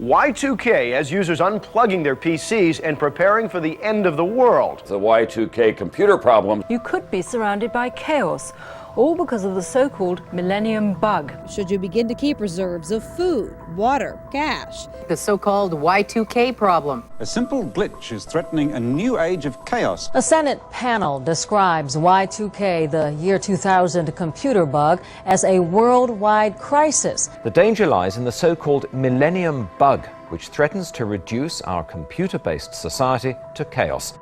Y2K has users unplugging their PCs and preparing for the end of the world. The Y2K computer problem. You could be surrounded by chaos, all because of the so-called millennium bug. Should you begin to keep reserves of food, water, cash? The so-called Y2K problem. A simple glitch is threatening a new age of chaos. A Senate panel describes Y2K, the year 2000 computer bug, as a worldwide crisis. The danger lies in the so-called millennium bug, which threatens to reduce our computer-based society to chaos.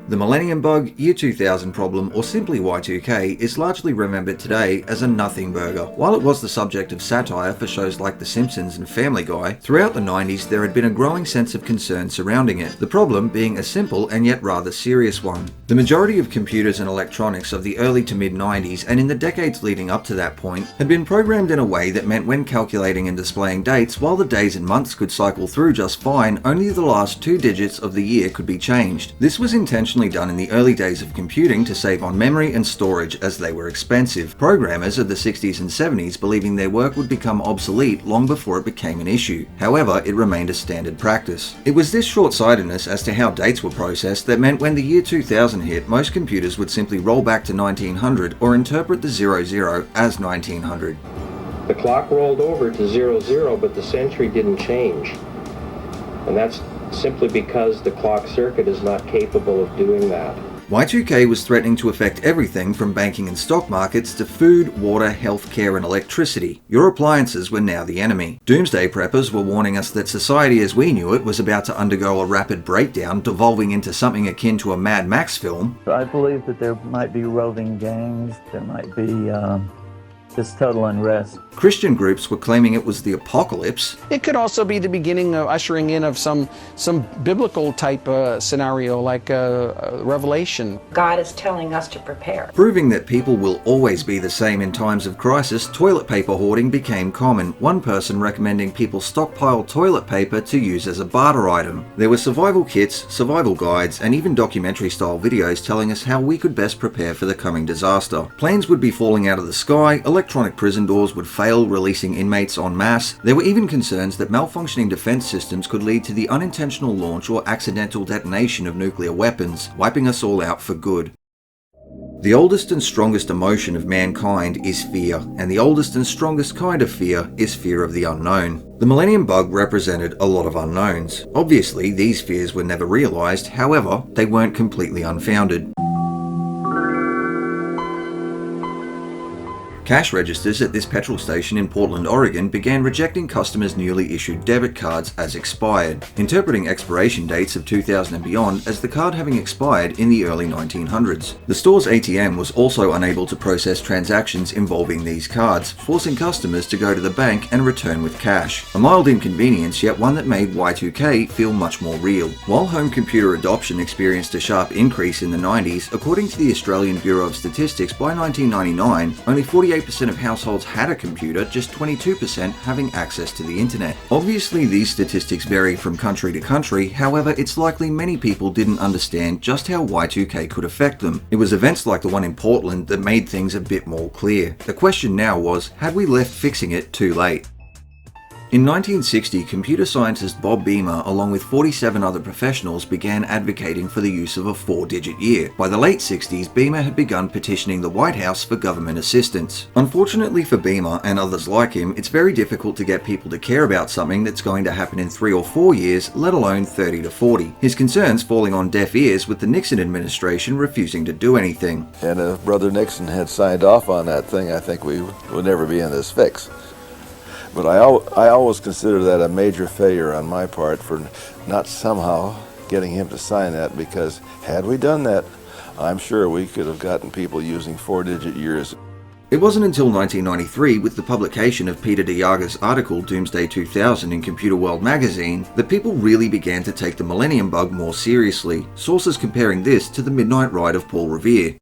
The Millennium Bug, Year 2000 problem, or simply Y2K, is largely remembered today as a nothing burger. While it was the subject of satire for shows like The Simpsons and Family Guy, throughout the 90s there had been a growing sense of concern surrounding it, the problem being a simple and yet rather serious one. The majority of computers and electronics of the early to mid 90s and in the decades leading up to that point had been programmed in a way that meant when calculating and displaying dates, while the days and months could cycle through just fine, only the last 2 digits of the year could be changed. This was intentionally done in the early days of computing to save on memory and storage as they were expensive. Programmers of the 60s and 70s believing their work would become obsolete long before it became an issue. However, it remained a standard practice. It was this short-sightedness as to how dates were processed that meant when the year 2000 hit, most computers would simply roll back to 1900 or interpret the 00 as 1900. The clock rolled over to 00, but the century didn't change. And that's simply because the clock circuit is not capable of doing that. Y2K was threatening to affect everything from banking and stock markets to food, water, healthcare and electricity. Your appliances were now the enemy. Doomsday preppers were warning us that society as we knew it was about to undergo a rapid breakdown, devolving into something akin to a Mad Max film. I believe that there might be roving gangs, there might be just total unrest. Christian groups were claiming it was the apocalypse. It could also be the beginning of ushering in of some biblical type scenario like Revelation. God is telling us to prepare. Proving that people will always be the same in times of crisis, toilet paper hoarding became common, one person recommending people stockpile toilet paper to use as a barter item. There were survival kits, survival guides, and even documentary-style videos telling us how we could best prepare for the coming disaster. Planes would be falling out of the sky, electronic prison doors would fail, releasing inmates en masse. There were even concerns that malfunctioning defense systems could lead to the unintentional launch or accidental detonation of nuclear weapons, wiping us all out for good. The oldest and strongest emotion of mankind is fear, and the oldest and strongest kind of fear is fear of the unknown. The Millennium Bug represented a lot of unknowns. Obviously, these fears were never realized, however, they weren't completely unfounded. Cash registers at this petrol station in Portland, Oregon began rejecting customers' newly issued debit cards as expired, interpreting expiration dates of 2000 and beyond as the card having expired in the early 1900s. The store's ATM was also unable to process transactions involving these cards, forcing customers to go to the bank and return with cash. A mild inconvenience, yet one that made Y2K feel much more real. While home computer adoption experienced a sharp increase in the 90s, according to the Australian Bureau of Statistics, by 1999, only 48% of households had a computer, just 22% having access to the internet. Obviously, these statistics vary from country to country, however, it's likely many people didn't understand just how Y2K could affect them. It was events like the one in Portland that made things a bit more clear. The question now was, had we left fixing it too late? In 1960, computer scientist Bob Beamer, along with 47 other professionals, began advocating for the use of a 4-digit year. By the late 60s, Beamer had begun petitioning the White House for government assistance. Unfortunately for Beamer and others like him, it's very difficult to get people to care about something that's going to happen in 3 or 4 years, let alone 30 to 40. His concerns falling on deaf ears with the Nixon administration refusing to do anything. And if Brother Nixon had signed off on that thing, I think we would never be in this fix. But I always consider that a major failure on my part for not somehow getting him to sign that, because had we done that, I'm sure we could have gotten people using 4-digit years. It wasn't until 1993, with the publication of Peter DeYaga's article Doomsday 2000 in Computer World magazine, that people really began to take the Millennium Bug more seriously, sources comparing this to the Midnight Ride of Paul Revere.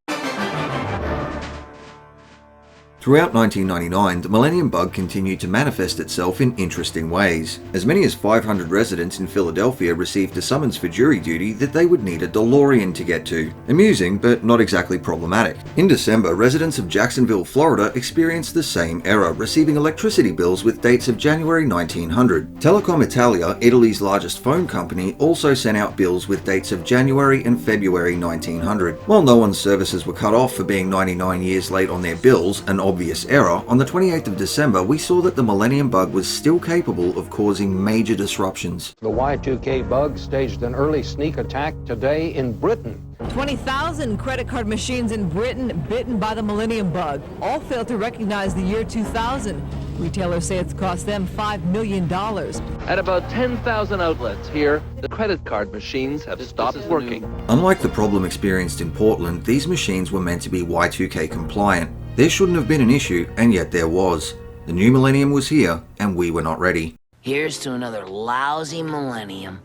Throughout 1999, the millennium bug continued to manifest itself in interesting ways. As many as 500 residents in Philadelphia received a summons for jury duty that they would need a DeLorean to get to. Amusing, but not exactly problematic. In December, residents of Jacksonville, Florida experienced the same error, receiving electricity bills with dates of January 1900. Telecom Italia, Italy's largest phone company, also sent out bills with dates of January and February 1900. While no one's services were cut off for being 99 years late on their bills, an obvious error, on the 28th of December we saw that the millennium bug was still capable of causing major disruptions. The Y2K bug staged an early sneak attack today in Britain. 20,000 credit card machines in Britain bitten by the millennium bug. All failed to recognize the year 2000. Retailers say it's cost them $5 million. At about 10,000 outlets here, the credit card machines have stopped working. Unlike the problem experienced in Portland, these machines were meant to be Y2K compliant. There shouldn't have been an issue, and yet there was. The new millennium was here, and we were not ready. Here's to another lousy millennium.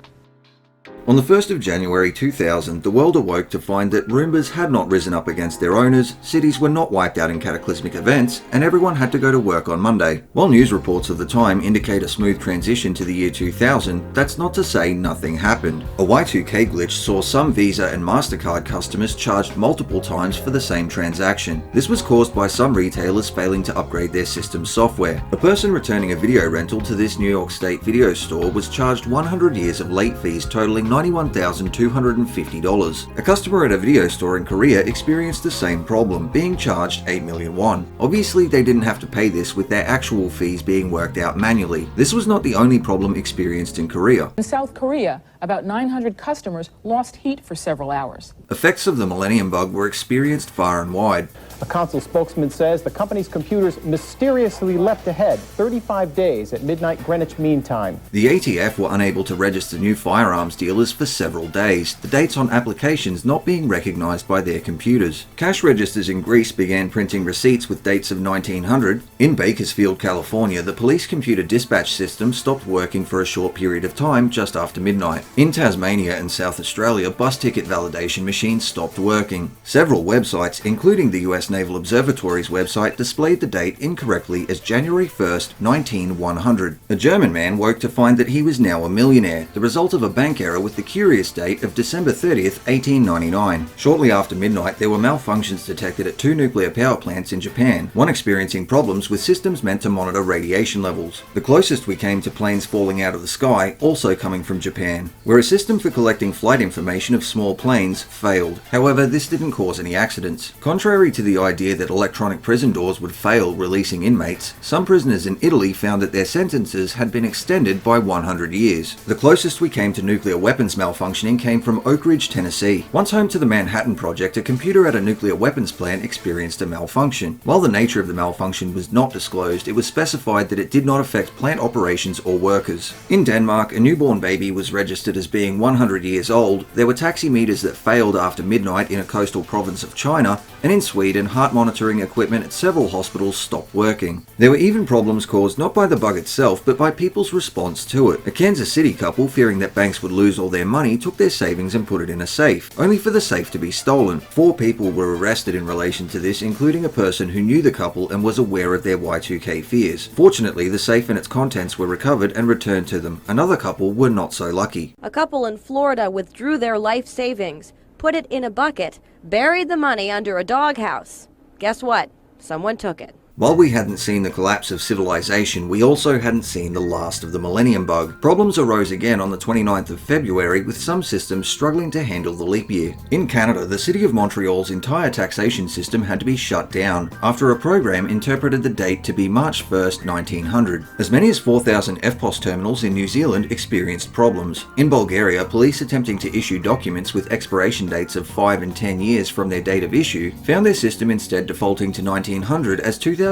On the 1st of January 2000, the world awoke to find that Roombas had not risen up against their owners, cities were not wiped out in cataclysmic events, and everyone had to go to work on Monday. While news reports of the time indicate a smooth transition to the year 2000, that's not to say nothing happened. A Y2K glitch saw some Visa and MasterCard customers charged multiple times for the same transaction. This was caused by some retailers failing to upgrade their system software. A person returning a video rental to this New York State video store was charged 100 years of late fees totaling $91,250. A customer at a video store in Korea experienced the same problem, being charged 8 million won. Obviously, they didn't have to pay this with their actual fees being worked out manually. This was not the only problem experienced in Korea. In South Korea, about 900 customers lost heat for several hours. Effects of the millennium bug were experienced far and wide. A console spokesman says the company's computers mysteriously leapt ahead 35 days at midnight Greenwich Mean Time. The ATF were unable to register new firearms dealers for several days, the dates on applications not being recognized by their computers. Cash registers in Greece began printing receipts with dates of 1900. In Bakersfield, California, the police computer dispatch system stopped working for a short period of time just after midnight. In Tasmania and South Australia, bus ticket validation machines stopped working. Several websites, including the US Naval Observatory's website, displayed the date incorrectly as January 1st, 19100. A German man woke to find that he was now a millionaire, the result of a bank error with the curious date of December 30th, 1899. Shortly after midnight, there were malfunctions detected at 2 nuclear power plants in Japan, one experiencing problems with systems meant to monitor radiation levels. The closest we came to planes falling out of the sky, also coming from Japan, where a system for collecting flight information of small planes failed. However, this didn't cause any accidents. Contrary to the idea that electronic prison doors would fail releasing inmates, some prisoners in Italy found that their sentences had been extended by 100 years. The closest we came to nuclear weapons malfunctioning came from Oak Ridge, Tennessee. Once home to the Manhattan Project, a computer at a nuclear weapons plant experienced a malfunction. While the nature of the malfunction was not disclosed, it was specified that it did not affect plant operations or workers. In Denmark, a newborn baby was registered as being 100 years old. There were taximeters that failed after midnight in a coastal province of China, and in Sweden, heart monitoring equipment at several hospitals stopped working. There were even problems caused not by the bug itself, but by people's response to it. A Kansas City couple, fearing that banks would lose all their money, took their savings and put it in a safe, only for the safe to be stolen. 4 people were arrested in relation to this, including a person who knew the couple and was aware of their Y2K fears. Fortunately, the safe and its contents were recovered and returned to them. Another couple were not so lucky. A couple in Florida withdrew their life savings, put it in a bucket, buried the money under a doghouse. Guess what? Someone took it. While we hadn't seen the collapse of civilization, we also hadn't seen the last of the millennium bug. Problems arose again on the 29th of February, with some systems struggling to handle the leap year. In Canada, the city of Montreal's entire taxation system had to be shut down after a program interpreted the date to be March 1st, 1900. As many as 4,000 FPOS terminals in New Zealand experienced problems. In Bulgaria, police attempting to issue documents with expiration dates of 5 and 10 years from their date of issue found their system instead defaulting to 1900, as 2005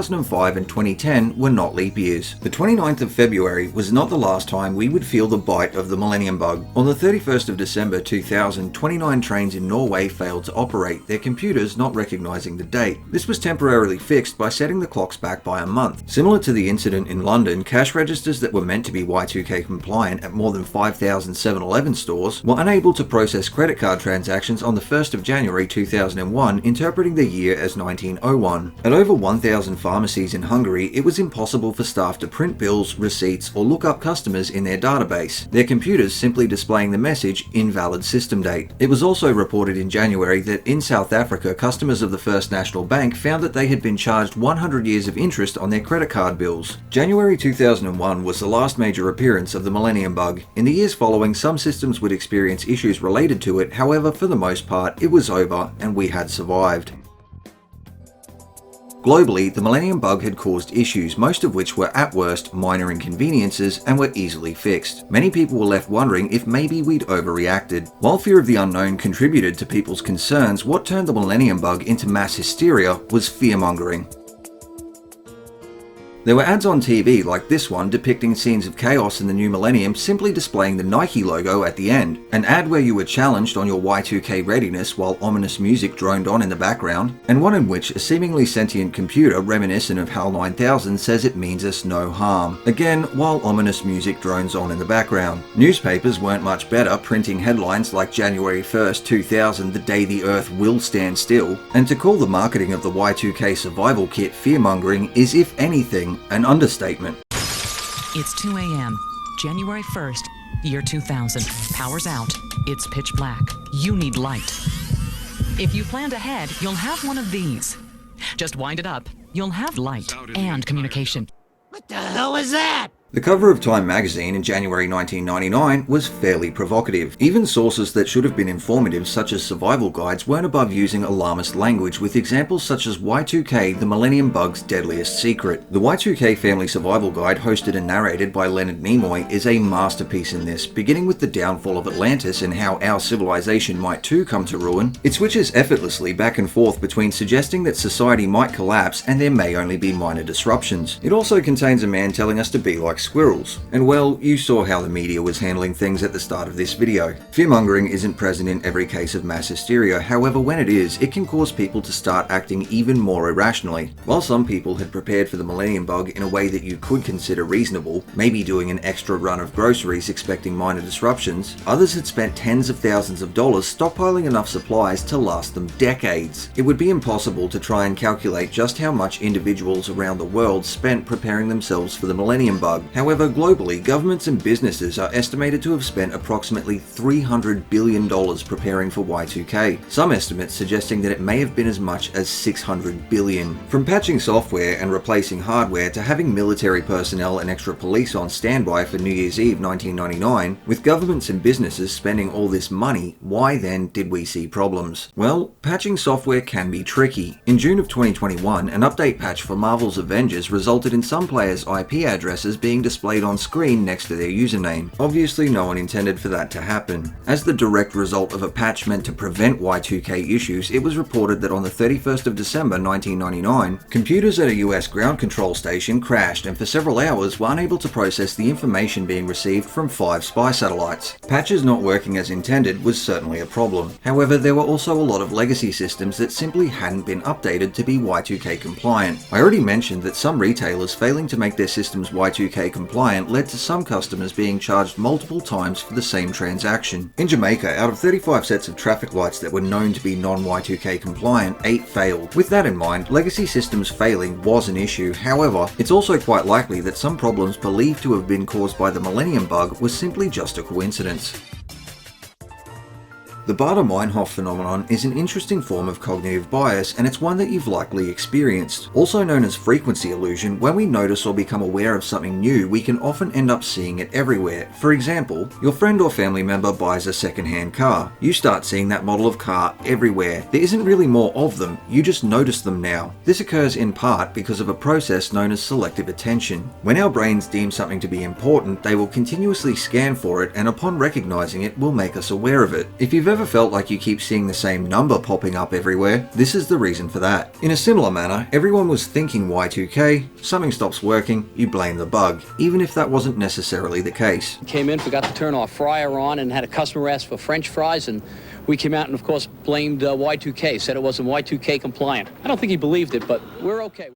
and 2010 were not leap years. The 29th of February was not the last time we would feel the bite of the millennium bug. On the 31st of December 2000, 29 trains in Norway failed to operate, their computers not recognizing the date. This was temporarily fixed by setting the clocks back by a month. Similar to the incident in London, cash registers that were meant to be Y2K compliant at more than 5,000 7-Eleven stores were unable to process credit card transactions on the 1st of January 2001, interpreting the year as 1901. At over 1,500 pharmacies in Hungary, it was impossible for staff to print bills, receipts, or look up customers in their database, their computers simply displaying the message invalid system date. It was also reported in January that in South Africa, customers of the First National Bank found that they had been charged 100 years of interest on their credit card bills. January 2001 was the last major appearance of the millennium bug. In the years following, some systems would experience issues related to it, however, for the most part, it was over and we had survived. Globally, the millennium bug had caused issues, most of which were at worst minor inconveniences and were easily fixed. Many people were left wondering if maybe we'd overreacted. While fear of the unknown contributed to people's concerns, what turned the millennium bug into mass hysteria was fear-mongering. There were ads on TV like this one depicting scenes of chaos in the new millennium simply displaying the Nike logo at the end, an ad where you were challenged on your Y2K readiness while ominous music droned on in the background, and one in which a seemingly sentient computer reminiscent of HAL 9000 says it means us no harm, again while ominous music drones on in the background. Newspapers weren't much better, printing headlines like January 1st, 2000, the day the Earth will stand still, and to call the marketing of the Y2K survival kit fear-mongering is, if anything, an understatement. It's 2 a.m., January 1st, year 2000. Power's out. It's pitch black. You need light. If you planned ahead, you'll have one of these. Just wind it up. You'll have light and communication. What the hell is that? The cover of Time magazine in January 1999 was fairly provocative. Even sources that should have been informative, such as survival guides, weren't above using alarmist language, with examples such as Y2K, the Millennium Bug's deadliest secret. The Y2K Family Survival Guide, hosted and narrated by Leonard Nimoy, is a masterpiece in this, beginning with the downfall of Atlantis and how our civilization might too come to ruin. It switches effortlessly back and forth between suggesting that society might collapse and there may only be minor disruptions. It also contains a man telling us to be like squirrels. And well, you saw how the media was handling things at the start of this video. Fear-mongering isn't present in every case of mass hysteria, however when it is, it can cause people to start acting even more irrationally. While some people had prepared for the millennium bug in a way that you could consider reasonable, maybe doing an extra run of groceries expecting minor disruptions, others had spent tens of thousands of dollars stockpiling enough supplies to last them decades. It would be impossible to try and calculate just how much individuals around the world spent preparing themselves for the millennium bug. However, globally, governments and businesses are estimated to have spent approximately $300 billion preparing for Y2K, some estimates suggesting that it may have been as much as $600 billion. From patching software and replacing hardware to having military personnel and extra police on standby for New Year's Eve 1999, with governments and businesses spending all this money, why then did we see problems? Well, patching software can be tricky. In June of 2021, an update patch for Marvel's Avengers resulted in some players' IP addresses being displayed on screen next to their username. Obviously, no one intended for that to happen. As the direct result of a patch meant to prevent Y2K issues, it was reported that on the 31st of December 1999, computers at a US ground control station crashed and for several hours were unable to process the information being received from 5 spy satellites. Patches not working as intended was certainly a problem. However, there were also a lot of legacy systems that simply hadn't been updated to be Y2K compliant. I already mentioned that some retailers failing to make their systems Y2K compliant led to some customers being charged multiple times for the same transaction. In Jamaica, out of 35 sets of traffic lights that were known to be non-Y2K compliant, 8 failed. With that in mind, legacy systems failing was an issue. However, it's also quite likely that some problems believed to have been caused by the millennium bug was simply just a coincidence. The Baader-Meinhof phenomenon is an interesting form of cognitive bias, and it's one that you've likely experienced. Also known as frequency illusion, when we notice or become aware of something new, we can often end up seeing it everywhere. For example, your friend or family member buys a second-hand car. You start seeing that model of car everywhere. There isn't really more of them, you just notice them now. This occurs in part because of a process known as selective attention. When our brains deem something to be important, they will continuously scan for it, and upon recognizing it, will make us aware of it. If you've ever felt like you keep seeing the same number popping up everywhere, this is the reason for that. In a similar manner, everyone was thinking Y2K, something stops working, you blame the bug, even if that wasn't necessarily the case. Came in, forgot to turn our fryer on, and had a customer ask for French fries, and we came out and of course blamed Y2K, said it wasn't Y2K compliant. I don't think he believed it, but we're okay.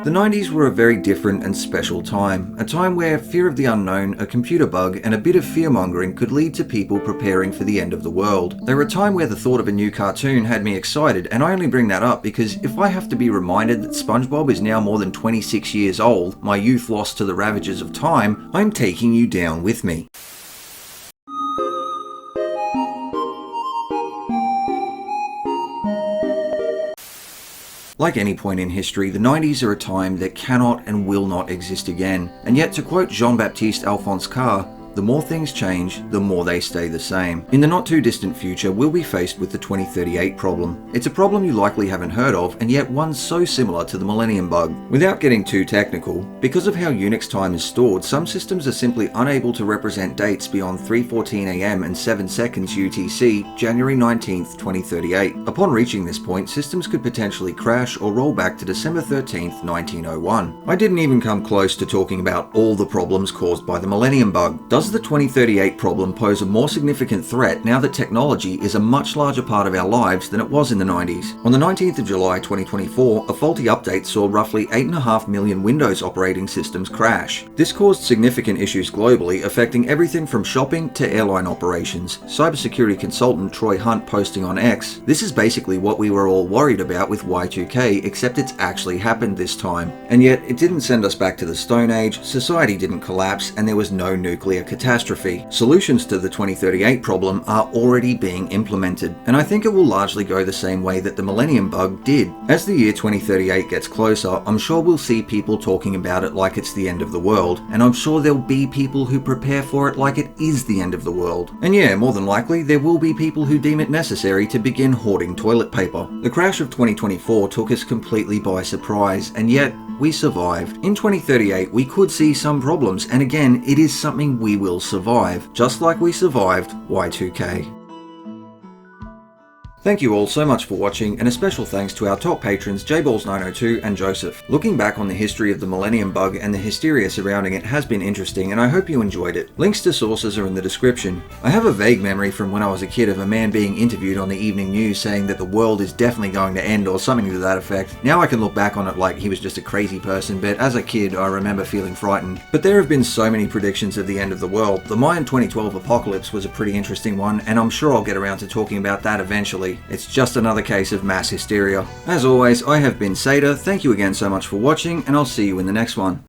The 90s were a very different and special time, a time where fear of the unknown, a computer bug, and a bit of fear-mongering could lead to people preparing for the end of the world. They were a time where the thought of a new cartoon had me excited, and I only bring that up because if I have to be reminded that SpongeBob is now more than 26 years old, my youth lost to the ravages of time, I'm taking you down with me. Like any point in history, the 90s are a time that cannot and will not exist again. And yet, to quote Jean-Baptiste Alphonse Karr, the more things change, the more they stay the same. In the not too distant future, we'll be faced with the 2038 problem. It's a problem you likely haven't heard of, and yet one so similar to the millennium bug. Without getting too technical, because of how Unix time is stored, some systems are simply unable to represent dates beyond 3:14 AM and 7 seconds UTC, January 19th, 2038. Upon reaching this point, systems could potentially crash or roll back to December 13th, 1901. I didn't even come close to talking about all the problems caused by the millennium bug. Does the 2038 problem pose a more significant threat now that technology is a much larger part of our lives than it was in the 90s? On the 19th of July 2024, a faulty update saw roughly 8.5 million Windows operating systems crash. This caused significant issues globally, affecting everything from shopping to airline operations. Cybersecurity consultant Troy Hunt posting on X, "This is basically what we were all worried about with Y2K, except it's actually happened this time. And yet, it didn't send us back to the Stone Age, society didn't collapse, and there was no nuclear catastrophe. Solutions to the 2038 problem are already being implemented, and I think it will largely go the same way that the millennium bug did. As the year 2038 gets closer, I'm sure we'll see people talking about it like it's the end of the world, and I'm sure there'll be people who prepare for it like it is the end of the world. And yeah, more than likely, there will be people who deem it necessary to begin hoarding toilet paper. The crash of 2024 took us completely by surprise, and yet, we survived. In 2038, we could see some problems, and again, it is something we will survive, just like we survived Y2K. Thank you all so much for watching, and a special thanks to our top patrons JBalls902 and Joseph. Looking back on the history of the millennium bug and the hysteria surrounding it has been interesting, and I hope you enjoyed it. Links to sources are in the description. I have a vague memory from when I was a kid of a man being interviewed on the evening news saying that the world is definitely going to end or something to that effect. Now I can look back on it like he was just a crazy person, but as a kid I remember feeling frightened. But there have been so many predictions of the end of the world. The Mayan 2012 apocalypse was a pretty interesting one, and I'm sure I'll get around to talking about that eventually. It's just another case of mass hysteria. As always, I have been Seda, thank you again so much for watching, and I'll see you in the next one.